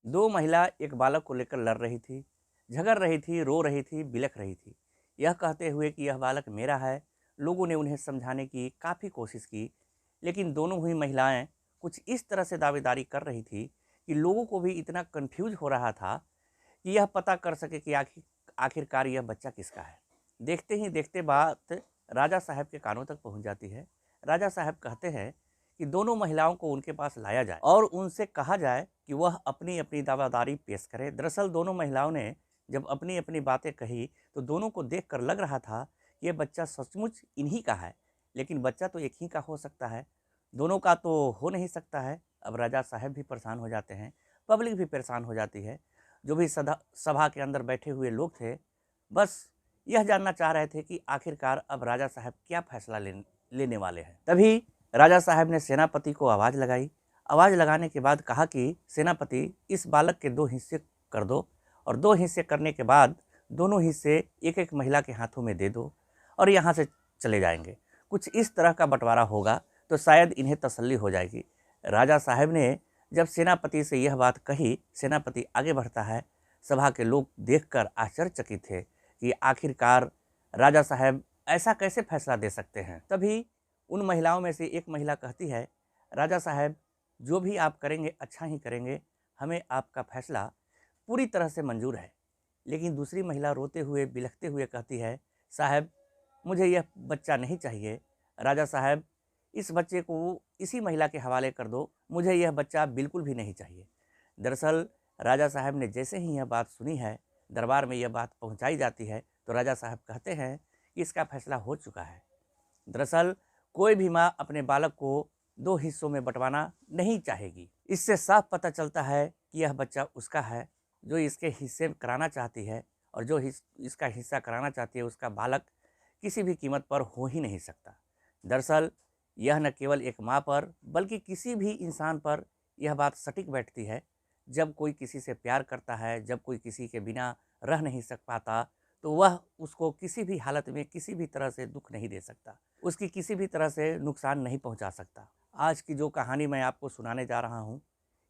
दो महिला एक बालक को लेकर लड़ रही थी, झगड़ रही थी, रो रही थी, बिलख रही थी, यह कहते हुए कि यह बालक मेरा है। लोगों ने उन्हें समझाने की काफ़ी कोशिश की, लेकिन दोनों ही महिलाएं कुछ इस तरह से दावेदारी कर रही थी कि लोगों को भी इतना कन्फ्यूज हो रहा था कि यह पता कर सके कि आखिरकार यह बच्चा किसका है। देखते ही देखते बात राजा साहब के कानों तक पहुंच जाती है। राजा साहब कहते हैं कि दोनों महिलाओं को उनके पास लाया जाए और उनसे कहा जाए कि वह अपनी अपनी दावादारी पेश करे। दरअसल दोनों महिलाओं ने जब अपनी अपनी बातें कही तो दोनों को देखकर लग रहा था कि यह बच्चा सचमुच इन्हीं का है, लेकिन बच्चा तो एक ही का हो सकता है, दोनों का तो हो नहीं सकता है। अब राजा साहब भी परेशान हो जाते हैं, पब्लिक भी परेशान हो जाती है। जो भी सभा के अंदर बैठे हुए लोग थे, बस यह जानना चाह रहे थे कि आखिरकार अब राजा साहब क्या फैसला लेने वाले हैं। तभी राजा साहब ने सेनापति को आवाज़ लगाई। आवाज़ लगाने के बाद कहा कि सेनापति, इस बालक के दो हिस्से कर दो और दो हिस्से करने के बाद दोनों हिस्से एक एक महिला के हाथों में दे दो और यहाँ से चले जाएंगे। कुछ इस तरह का बंटवारा होगा तो शायद इन्हें तसल्ली हो जाएगी। राजा साहब ने जब सेनापति से यह बात कही, सेनापति आगे बढ़ता है। सभा के लोग देखकर आश्चर्यचकित थे कि आखिरकार राजा साहब ऐसा कैसे फैसला दे सकते हैं। तभी उन महिलाओं में से एक महिला कहती है, राजा साहब, जो भी आप करेंगे अच्छा ही करेंगे, हमें आपका फैसला पूरी तरह से मंजूर है। लेकिन दूसरी महिला रोते हुए बिलखते हुए कहती है, साहब, मुझे यह बच्चा नहीं चाहिए। राजा साहब, इस बच्चे को इसी महिला के हवाले कर दो, मुझे यह बच्चा बिल्कुल भी नहीं चाहिए। दरअसल राजा साहब ने जैसे ही यह बात सुनी है, दरबार में यह बात पहुंचाई जाती है, तो राजा साहब कहते हैं कि इसका फैसला हो चुका है। दरअसल कोई भी माँ अपने बालक को दो हिस्सों में बंटवाना नहीं चाहेगी। इससे साफ पता चलता है कि यह बच्चा उसका है। जो इसके हिस्से कराना चाहती है और जो इसका हिस्सा कराना चाहती है, उसका बालक किसी भी कीमत पर हो ही नहीं सकता। दरअसल यह न केवल एक माँ पर बल्कि किसी भी इंसान पर यह बात सटीक बैठती है। जब कोई किसी से प्यार करता है, जब कोई किसी के बिना रह नहीं सक पाता, तो वह उसको किसी भी हालत में किसी भी तरह से दुख नहीं दे सकता, उसकी किसी भी तरह से नुकसान नहीं पहुंचा सकता। आज की जो कहानी मैं आपको सुनाने जा रहा हूं,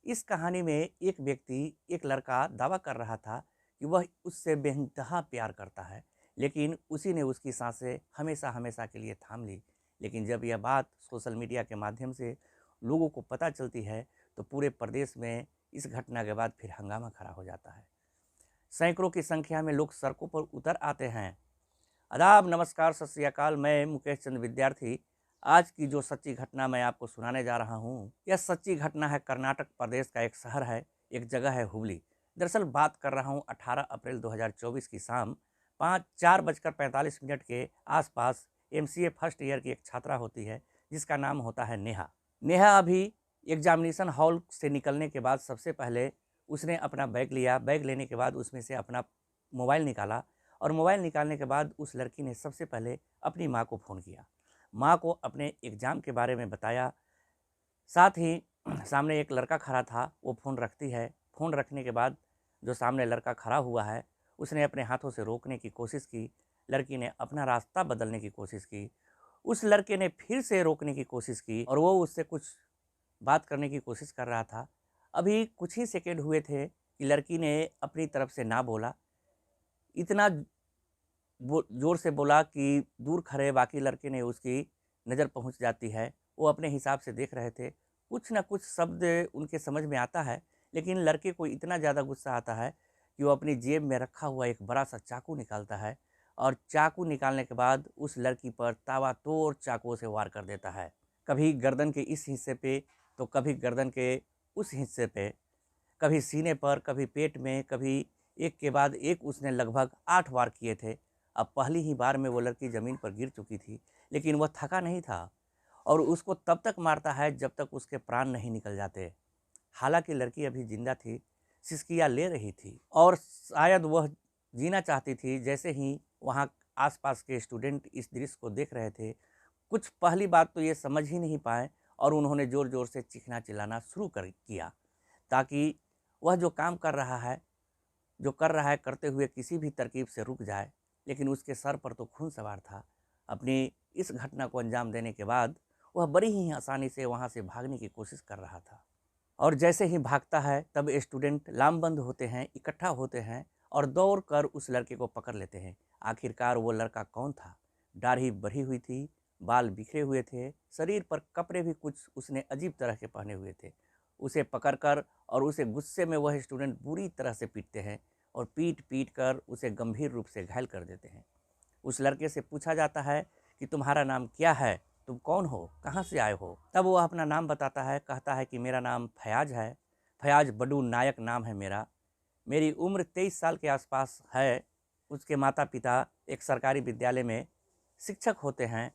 इस कहानी में एक व्यक्ति, एक लड़का दावा कर रहा था कि वह उससे बेइंतहा प्यार करता है, लेकिन उसी ने उसकी सांसें हमेशा हमेशा के लिए थाम ली। लेकिन जब यह बात सोशल मीडिया के माध्यम से लोगों को पता चलती है, तो पूरे प्रदेश में इस घटना के बाद फिर हंगामा खड़ा हो जाता है। सैकड़ों की संख्या में लोग सड़कों पर उतर आते हैं। आदाब, नमस्कार, सत श्री अकाल। मैं मुकेश चंद्र विद्यार्थी। आज की जो सच्ची घटना मैं आपको सुनाने जा रहा हूँ, यह सच्ची घटना है। कर्नाटक प्रदेश का एक शहर है, एक जगह है हुबली। दरअसल बात कर रहा हूँ 18 अप्रैल 2024 की शाम 4:45 के आसपास। एमसीए फर्स्ट ईयर की एक छात्रा होती है जिसका नाम होता है नेहा। नेहा अभी एग्जामिनेशन हॉल से निकलने के बाद सबसे पहले उसने अपना बैग लिया। बैग लेने के बाद उसमें से अपना मोबाइल निकाला और मोबाइल निकालने के बाद उस लड़की ने सबसे पहले अपनी माँ को फ़ोन किया। माँ को अपने एग्ज़ाम के बारे में बताया। साथ ही सामने एक लड़का खड़ा था, वो फ़ोन रखती है। फ़ोन रखने के बाद जो सामने लड़का खड़ा हुआ है, उसने अपने हाथों से रोकने की कोशिश की। लड़की ने अपना रास्ता बदलने की कोशिश की। उस लड़के ने फिर से रोकने की कोशिश की और वो उससे कुछ बात करने की कोशिश कर रहा था। अभी कुछ ही सेकंड हुए थे कि लड़की ने अपनी तरफ से ना बोला। इतना वो ज़ोर से बोला कि दूर खड़े बाकी लड़के ने उसकी नज़र पहुंच जाती है। वो अपने हिसाब से देख रहे थे। कुछ ना कुछ शब्द उनके समझ में आता है, लेकिन लड़के को इतना ज़्यादा गुस्सा आता है कि वो अपनी जेब में रखा हुआ एक बड़ा-सा चाकू निकालता है और चाकू निकालने के बाद उस लड़की पर ताबड़तोड़ चाकुओं से वार कर देता है। कभी गर्दन के इस हिस्से पे, तो कभी गर्दन के उस हिस्से पे, कभी सीने पर, कभी पेट में, कभी एक के बाद एक उसने लगभग 8 वार किए थे। अब पहली ही बार में वो लड़की ज़मीन पर गिर चुकी थी, लेकिन वह थका नहीं था और उसको तब तक मारता है जब तक उसके प्राण नहीं निकल जाते। हालाँकि लड़की अभी ज़िंदा थी, सिसकियाँ ले रही थी और शायद वह जीना चाहती थी। जैसे ही वहाँ आस-पास के स्टूडेंट इस दृश्य को देख रहे थे, कुछ पहली बात तो ये समझ ही नहीं पाए और उन्होंने ज़ोर-ज़ोर से चीखना-चिल्लाना शुरू कर किया, ताकि वह जो काम कर रहा है, जो कर रहा है, करते हुए किसी भी तरकीब से रुक जाए। लेकिन उसके सर पर तो खून सवार था। अपनी इस घटना को अंजाम देने के बाद वह बड़ी ही आसानी से वहाँ से भागने की कोशिश कर रहा था। और जैसे ही भागता है तब स्टूडेंट लामबंद होते हैं, इकट्ठा होते हैं और दौड़ कर उस लड़के को पकड़ लेते हैं। आखिरकार वो लड़का कौन था? दाढ़ी बढ़ी हुई थी, बाल बिखरे हुए थे, शरीर पर कपड़े भी कुछ उसने अजीब तरह के पहने हुए थे। उसे पकड़कर और उसे गुस्से में वह स्टूडेंट बुरी तरह से पीटते हैं और पीट पीट कर उसे गंभीर रूप से घायल कर देते हैं। उस लड़के से पूछा जाता है कि तुम्हारा नाम क्या है, तुम कौन हो, कहाँ से आए हो? तब वो अपना नाम बताता है, कहता है कि मेरा नाम फयाज है, फयाज बडू नायक नाम है मेरा। मेरी उम्र 23 साल के आसपास है। उसके माता पिता एक सरकारी विद्यालय में शिक्षक होते हैं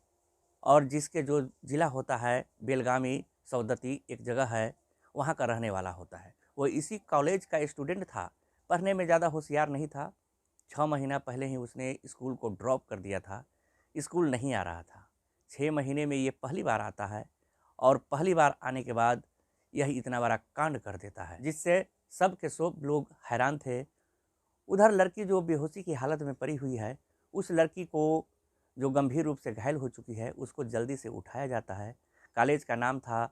और जिसके जो ज़िला होता है बेलगामी सौदत्ती एक जगह है, वहाँ का रहने वाला होता है। वो इसी कॉलेज का स्टूडेंट था, पढ़ने में ज़्यादा होशियार नहीं था। 6 महीना पहले ही उसने स्कूल को ड्रॉप कर दिया था, स्कूल नहीं आ रहा था। 6 महीने में ये पहली बार आता है और पहली बार आने के बाद यह इतना बड़ा कांड कर देता है, जिससे सब के सब लोग हैरान थे। उधर लड़की जो बेहोशी की हालत में पड़ी हुई है, उस लड़की को जो गंभीर रूप से घायल हो चुकी है, उसको जल्दी से उठाया जाता है। कॉलेज का नाम था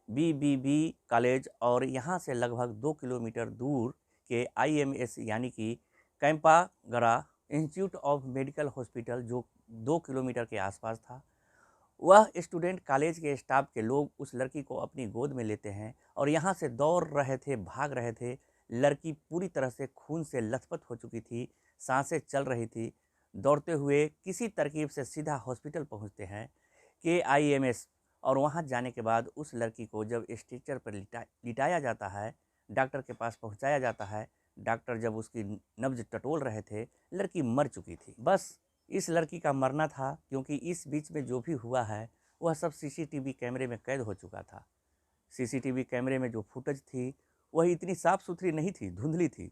बीबीबी कॉलेज और यहाँ से लगभग 2 किलोमीटर दूर के आईएमएस यानी कि कैंपागरा इंस्टीट्यूट ऑफ मेडिकल हॉस्पिटल जो 2 किलोमीटर के आसपास था, वह स्टूडेंट कॉलेज के स्टाफ के लोग उस लड़की को अपनी गोद में लेते हैं और यहाँ से दौड़ रहे थे, भाग रहे थे। लड़की पूरी तरह से खून से लथपथ हो चुकी थी, सांसें चल रही थी। दौड़ते हुए किसी तरकीब से सीधा हॉस्पिटल पहुँचते हैं KIMS और वहाँ जाने के बाद उस लड़की को जब स्ट्रेचर पर लिटाया जाता है, डॉक्टर के पास पहुँचाया जाता है। डॉक्टर जब उसकी नब्ज टटोल रहे थे, लड़की मर चुकी थी। बस इस लड़की का मरना था, क्योंकि इस बीच में जो भी हुआ है वह सब सीसीटीवी कैमरे में कैद हो चुका था। सीसीटीवी कैमरे में जो फुटेज थी वह इतनी साफ सुथरी नहीं थी, धुंधली थी,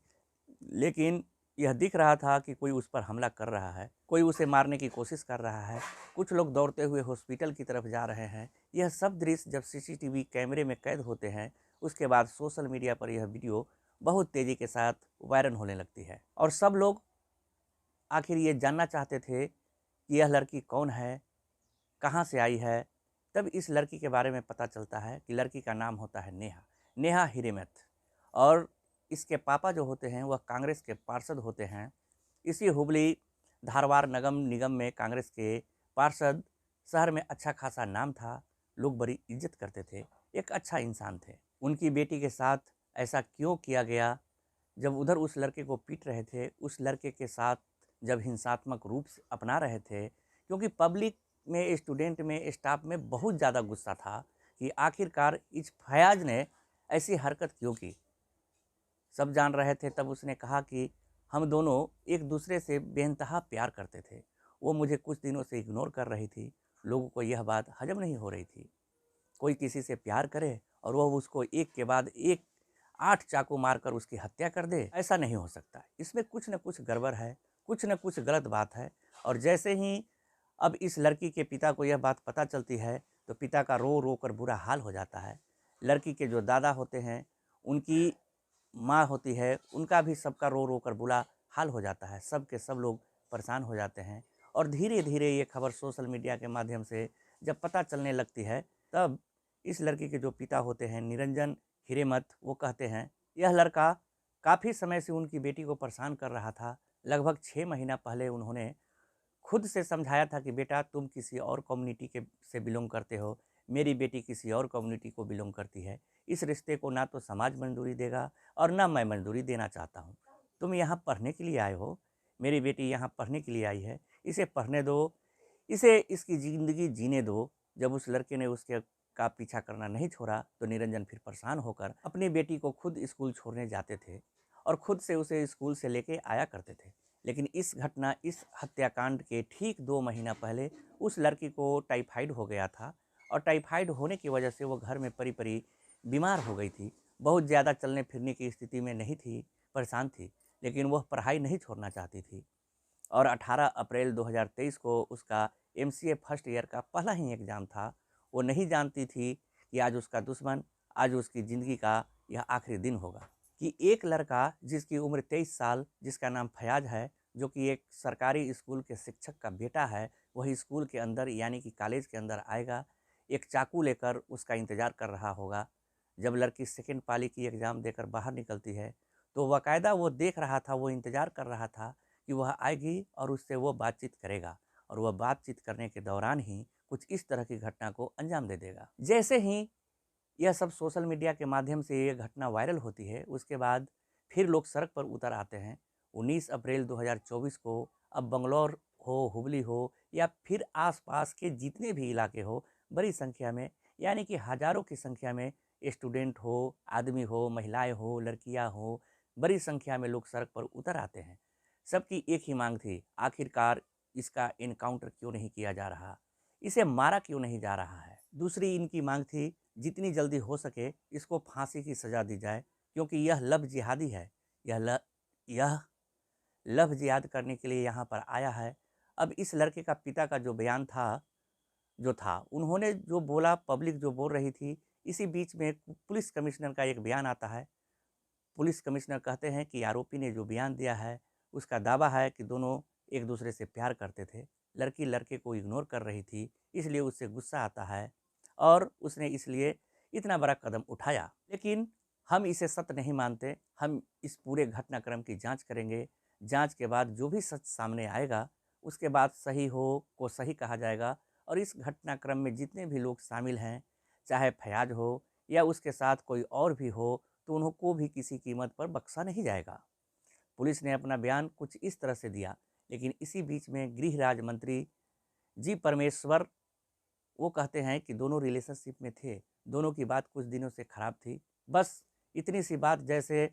लेकिन यह दिख रहा था कि कोई उस पर हमला कर रहा है, कोई उसे मारने की कोशिश कर रहा है। कुछ लोग दौड़ते हुए हॉस्पिटल की तरफ जा रहे हैं। यह सब दृश्य जब सीसीटीवी कैमरे में कैद होते हैं, उसके बाद सोशल मीडिया पर यह वीडियो बहुत तेज़ी के साथ वायरल होने लगती है और सब लोग आखिर ये जानना चाहते थे कि यह लड़की कौन है, कहाँ से आई है। तब इस लड़की के बारे में पता चलता है कि लड़की का नाम होता है नेहा, नेहा हिरेमथ। और इसके पापा जो होते हैं वह कांग्रेस के पार्षद होते हैं। इसी हुबली धारवाड़ नगर निगम में कांग्रेस के पार्षद, शहर में अच्छा खासा नाम था, लोग बड़ी इज्जत करते थे, एक अच्छा इंसान थे। उनकी बेटी के साथ ऐसा क्यों किया गया? जब उधर उस लड़के को पीट रहे थे, उस लड़के के साथ जब हिंसात्मक रूप से अपना रहे थे, क्योंकि पब्लिक में, स्टूडेंट में, स्टाफ में बहुत ज़्यादा गुस्सा था कि आखिरकार इस फयाज ने ऐसी हरकत क्यों की। सब जान रहे थे। तब उसने कहा कि हम दोनों एक दूसरे से बेइंतहा प्यार करते थे, वो मुझे कुछ दिनों से इग्नोर कर रही थी। लोगों को यह बात हजम नहीं हो रही थी, कोई किसी से प्यार करे और वह उसको एक के बाद एक 8 चाकू मारकर उसकी हत्या कर दे, ऐसा नहीं हो सकता। इसमें कुछ न कुछ गड़बड़ है, कुछ न कुछ गलत बात है। और जैसे ही अब इस लड़की के पिता को यह बात पता चलती है, तो पिता का रो रो कर बुरा हाल हो जाता है। लड़की के जो दादा होते हैं, उनकी माँ होती है, उनका भी सबका रो रो कर बुरा हाल हो जाता है। सब के सब लोग परेशान हो जाते हैं और धीरे धीरे ये खबर सोशल मीडिया के माध्यम से जब पता चलने लगती है, तब इस लड़की के जो पिता होते हैं निरंजन हिरेमथ, वो कहते हैं यह लड़का काफ़ी समय से उनकी बेटी को परेशान कर रहा था। लगभग 6 महीना पहले उन्होंने खुद से समझाया था कि बेटा तुम किसी और कम्युनिटी के से बिलोंग करते हो, मेरी बेटी किसी और कम्युनिटी को बिलोंग करती है। इस रिश्ते को ना तो समाज मंजूरी देगा और ना मैं मंजूरी देना चाहता हूँ। तुम यहाँ पढ़ने के लिए आए हो, मेरी बेटी यहाँ पढ़ने के लिए आई है, इसे पढ़ने दो, इसे इसकी ज़िंदगी जीने दो। जब उस लड़के ने उसके का पीछा करना नहीं छोड़ा, तो निरंजन फिर परेशान होकर अपनी बेटी को खुद स्कूल छोड़ने जाते थे और खुद से उसे स्कूल से लेके आया करते थे। लेकिन इस घटना, इस हत्याकांड के ठीक 2 महीना पहले उस लड़की को टाइफाइड हो गया था और टाइफाइड होने की वजह से वो घर में परी परी बीमार हो गई थी। बहुत ज़्यादा चलने फिरने की स्थिति में नहीं थी, परेशान थी, लेकिन वह पढ़ाई नहीं छोड़ना चाहती थी। और 18 अप्रैल 2023 को उसका MCA फर्स्ट ईयर का पहला ही एग्ज़ाम था। वो नहीं जानती थी कि आज उसका दुश्मन, आज उसकी ज़िंदगी का यह आखिरी दिन होगा, कि एक लड़का जिसकी उम्र 23 साल, जिसका नाम फयाज है, जो कि एक सरकारी स्कूल के शिक्षक का बेटा है, वही स्कूल के अंदर यानी कि कॉलेज के अंदर आएगा, एक चाकू लेकर उसका इंतज़ार कर रहा होगा। जब लड़की सेकंड पाली की एग्ज़ाम देकर बाहर निकलती है तो बाकायदा वो देख रहा था, वो इंतज़ार कर रहा था कि वह आएगी और उससे वो बातचीत करेगा और वह बातचीत करने के दौरान ही कुछ इस तरह की घटना को अंजाम दे देगा। जैसे ही यह सब सोशल मीडिया के माध्यम से ये घटना वायरल होती है, उसके बाद फिर लोग सड़क पर उतर आते हैं। 19 अप्रैल 2024 को अब बंगलौर हो, हुबली हो या फिर आसपास के जितने भी इलाके हो, बड़ी संख्या में यानी कि हज़ारों की संख्या में स्टूडेंट हो, आदमी हो, महिलाएं हो, लड़कियां हो, बड़ी संख्या में लोग सड़क पर उतर आते हैं। सबकी एक ही मांग थी, आखिरकार इसका एनकाउंटर क्यों नहीं किया जा रहा, इसे मारा क्यों नहीं जा रहा है। दूसरी इनकी मांग थी, जितनी जल्दी हो सके इसको फांसी की सज़ा दी जाए, क्योंकि यह लव जिहादी है। यह लव जिहाद करने के लिए यहाँ पर आया है। अब इस लड़के का पिता का जो बयान था, उन्होंने जो बोला, पब्लिक जो बोल रही थी, इसी बीच में पुलिस कमिश्नर का एक बयान आता है। पुलिस कमिश्नर कहते हैं कि आरोपी ने जो बयान दिया है, उसका दावा है कि दोनों एक दूसरे से प्यार करते थे। लड़की लड़के को इग्नोर कर रही थी, इसलिए उससे गुस्सा आता है और उसने इसलिए इतना बड़ा कदम उठाया। लेकिन हम इसे सत्य नहीं मानते। हम इस पूरे घटनाक्रम की जांच करेंगे। जांच के बाद जो भी सच सामने आएगा, उसके बाद सही हो को सही कहा जाएगा और इस घटनाक्रम में जितने भी लोग शामिल हैं, चाहे फयाज हो या उसके साथ कोई और भी हो, तो उनको भी किसी कीमत पर बख्शा नहीं जाएगा। पुलिस ने अपना बयान कुछ इस तरह से दिया, लेकिन इसी बीच में गृह राज्य मंत्री जी परमेश्वर वो कहते हैं कि दोनों रिलेशनशिप में थे, दोनों की बात कुछ दिनों से खराब थी। बस इतनी सी बात जैसे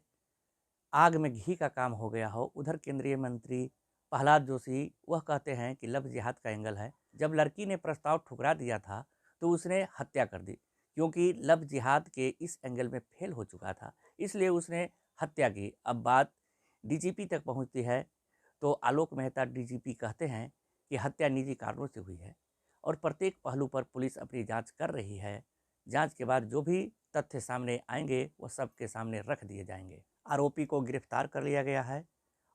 आग में घी का काम हो गया हो। उधर केंद्रीय मंत्री प्रहलाद जोशी वह कहते हैं कि लव जिहाद का एंगल है। जब लड़की ने प्रस्ताव ठुकरा दिया था तो उसने हत्या कर दी, क्योंकि लव जिहाद के इस एंगल में फेल हो चुका था, इसलिए उसने हत्या की। अब बात डीजीपी तक पहुंचती है तो आलोक मेहता डीजीपी कहते हैं कि हत्या निजी कारणों से हुई है और प्रत्येक पहलू पर पुलिस अपनी जांच कर रही है। जांच के बाद जो भी तथ्य सामने आएंगे वह सबके सामने रख दिए जाएंगे। आरोपी को गिरफ्तार कर लिया गया है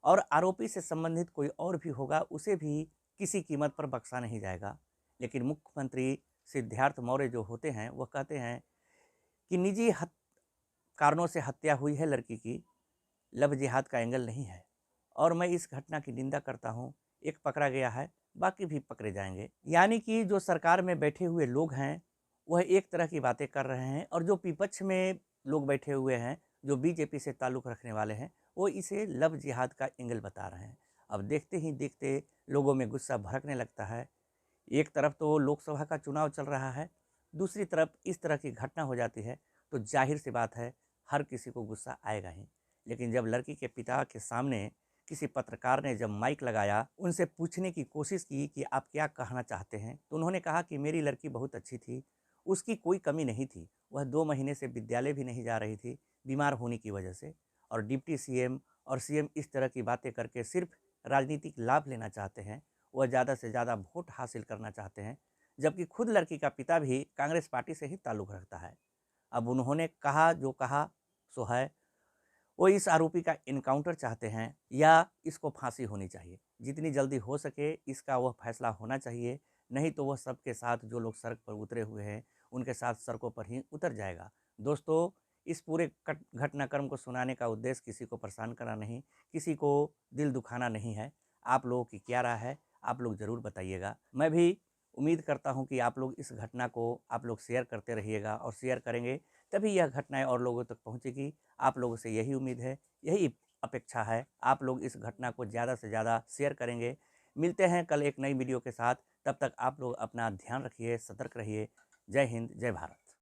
और आरोपी से संबंधित कोई और भी होगा, उसे भी किसी कीमत पर बख्शा नहीं जाएगा। लेकिन मुख्यमंत्री सिद्धार्थ मौर्य जो होते हैं वह कहते हैं कि निजी कारणों से हत्या हुई है लड़की की, लव जिहाद का एंगल नहीं है और मैं इस घटना की निंदा करता हूँ। एक पकड़ा गया है, बाकी भी पकड़े जाएंगे। यानी कि जो सरकार में बैठे हुए लोग हैं वह एक तरह की बातें कर रहे हैं और जो विपक्ष में लोग बैठे हुए हैं, जो बीजेपी से ताल्लुक़ रखने वाले हैं, वो इसे लव जिहाद का एंगल बता रहे हैं। अब देखते ही देखते लोगों में गुस्सा भड़कने लगता है। एक तरफ तो लोकसभा का चुनाव चल रहा है, दूसरी तरफ इस तरह की घटना हो जाती है तो जाहिर सी बात है हर किसी को गुस्सा आएगा ही। लेकिन जब लड़की के पिता के सामने किसी पत्रकार ने जब माइक लगाया, उनसे पूछने की कोशिश की कि आप क्या कहना चाहते हैं, तो उन्होंने कहा कि मेरी लड़की बहुत अच्छी थी, उसकी कोई कमी नहीं थी। वह 2 महीने से विद्यालय भी नहीं जा रही थी, बीमार होने की वजह से। और डिप्टी सीएम और सीएम इस तरह की बातें करके सिर्फ राजनीतिक लाभ लेना चाहते हैं। वह ज़्यादा से ज़्यादा वोट हासिल करना चाहते हैं, जबकि खुद लड़की का पिता भी कांग्रेस पार्टी से ही ताल्लुक़ रखता है। अब उन्होंने कहा जो कहा सो है, वो इस आरोपी का एनकाउंटर चाहते हैं या इसको फांसी होनी चाहिए। जितनी जल्दी हो सके इसका वह फैसला होना चाहिए, नहीं तो वह सबके साथ जो लोग सड़क पर उतरे हुए हैं उनके साथ सड़कों पर ही उतर जाएगा। दोस्तों, इस पूरे घटनाक्रम को सुनाने का उद्देश्य किसी को परेशान करना नहीं, किसी को दिल दुखाना नहीं है। आप लोगों की क्या राय है, आप लोग ज़रूर बताइएगा। मैं भी उम्मीद करता हूँ कि आप लोग इस घटना को आप लोग शेयर करते रहिएगा और शेयर करेंगे तभी यह घटनाएं और लोगों तक पहुँचेगी। आप लोगों से यही उम्मीद है, यही अपेक्षा है। आप लोग इस घटना को ज़्यादा से ज़्यादा शेयर करेंगे। मिलते हैं कल एक नई वीडियो के साथ, तब तक आप लोग अपना ध्यान रखिए, सतर्क रहिए। जय हिंद, जय भारत।